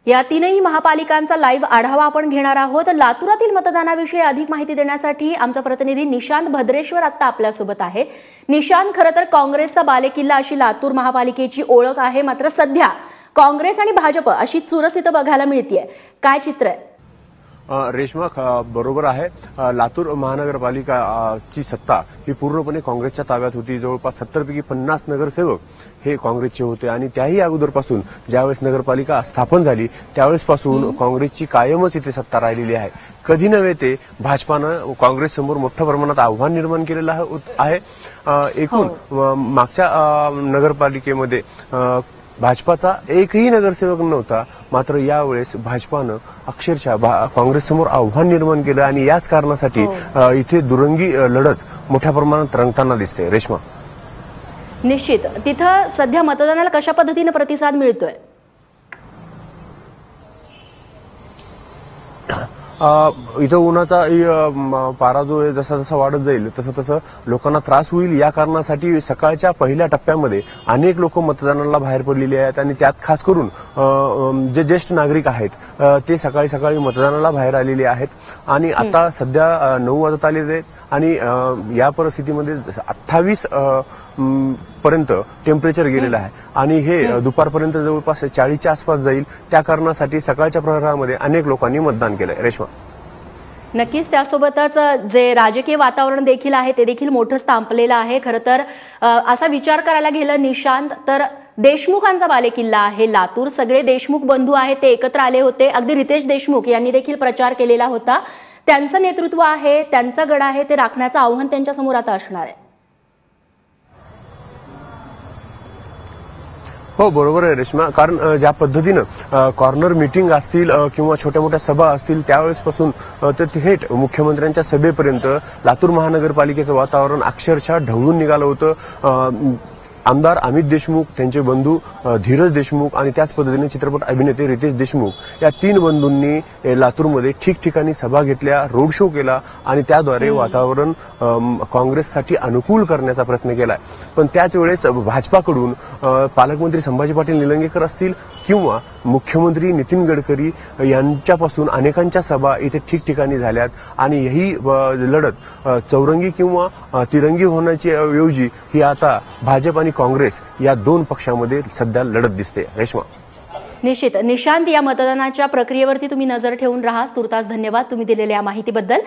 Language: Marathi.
या तीनही महापालिकांचा लाईव्ह आढावा आपण घेणार आहोत। लातूरातील मतदानाविषयी अधिक माहिती देण्यासाठी आमचा प्रतिनिधी निशांत भद्रेश्वर आता आपल्यासोबत आहे। निशांत, खरं तर काँग्रेसचा बालेकिल्ला अशी लातूर महापालिकेची ओळख आहे, मात्र सध्या काँग्रेस आणि भाजप अशी चुरस इथं बघायला मिळतेय। काय चित्र आहे? रेश्मा, बरोबर आहे। लातूर महानगरपालिकाची सत्ता ही पूर्णपणे काँग्रेसच्या ताब्यात होती। जवळपास 70 पैकी 50 नगरसेवक हे काँग्रेसचे होते आणि त्याही अगोदरपासून ज्यावेळेस नगरपालिका स्थापन झाली त्यावेळेसपासून काँग्रेसची कायमच इथे सत्ता राहिलेली आहे। कधी नव्हे ते भाजपानं काँग्रेस समोर मोठ्या प्रमाणात आव्हान निर्माण केलेलं आहे। एकूण मागच्या नगरपालिकेमध्ये भाजपाचा एकही नगरसेवक नव्हता, मात्र यावेळेस भाजपानं अक्षरशः काँग्रेस समोर आव्हान निर्माण केलं आणि याच कारणासाठी इथे दुरंगी लढत मोठ्या प्रमाणात रंगताना दिसते। रेश्मा, निश्चित तिथं सध्या मतदानाला कशा पद्धतीने प्रतिसाद मिळतोय? इथं उन्हाचा पारा जो आहे जसा जसा वाढत जाईल तसं तसं लोकांना त्रास होईल, या कारणासाठी सकाळच्या पहिल्या टप्प्यामध्ये अनेक लोक मतदानाला बाहेर पडलेले आहेत आणि त्यात खास करून जे ज्येष्ठ नागरिक आहेत ते सकाळी सकाळी मतदानाला बाहेर आलेले आहेत आणि आता सध्या 9 वाजत आलेले आहेत आणि या परिस्थितीमध्ये 28 पर्यंत टेम्परेचर गेलेलं आहे आणि हे दुपारपर्यंत जवळपास 40च्या आसपास जाईल। त्या कारणासाठी सकाळच्या प्रहरामध्ये अनेक लोकांनी मतदान केलंय। रेश्मा, नक्कीच त्यासोबतच जे राजकीय वातावरण देखील आहे ते देखील मोठं स्थांपलेलं आहे। खरं तर असा विचार करायला गेलं निशांत, तर देशमुखांचा बालेकिल्ला आहे लातूर। सगळे देशमुख बंधू आहेत ते एकत्र आले होते। अगदी रितेश देशमुख यांनी देखील प्रचार केलेला होता। त्यांचं नेतृत्व आहे, त्यांचा गड आहे, ते राखण्याचं आव्हान त्यांच्या समोर आता असणार आहे। हो, बरोबर आहे रेश्मा, कारण ज्या पद्धतीनं कॉर्नर मीटिंग असतील किंवा छोट्या मोठ्या सभा असतील त्यावेळेसपासून तर थेट मुख्यमंत्र्यांच्या सभेपर्यंत लातूर महानगरपालिकेचं वातावरण अक्षरशः ढवळून निघालं होतं। आमदार अमित देशमुख, त्यांचे बंधू धीरज देशमुख आणि त्याच पद्धतीने चित्रपट अभिनेते रितेश देशमुख या 3 बंधूंनी लातूरमध्ये ठिकठिकाणी सभा घेतल्या, रोड शो केला आणि त्याद्वारे वातावरण काँग्रेससाठी अनुकूल करण्याचा प्रयत्न केलाय। पण त्याच वेळेस भाजपाकडून पालकमंत्री संभाजी पाटील निलंगेकर असतील किंवा मुख्यमंत्री नितीन गडकरी यांच्यापासून अनेकांच्या सभा इथे ठिकठिकाणी झाल्यात आणि ही लढत चौरंगी किंवा तिरंगी होण्याची ऐवजी ही आता भाजप आणि काँग्रेस या 2 पक्षांमध्ये सध्या लढत दिसते। रेश्मा, निश्चित निशांत, या मतदानाच्या प्रक्रियेवरती तुम्ही नजर ठेवून राहा। तुर्तास धन्यवाद तुम्ही दिलेल्या माहितीबद्दल।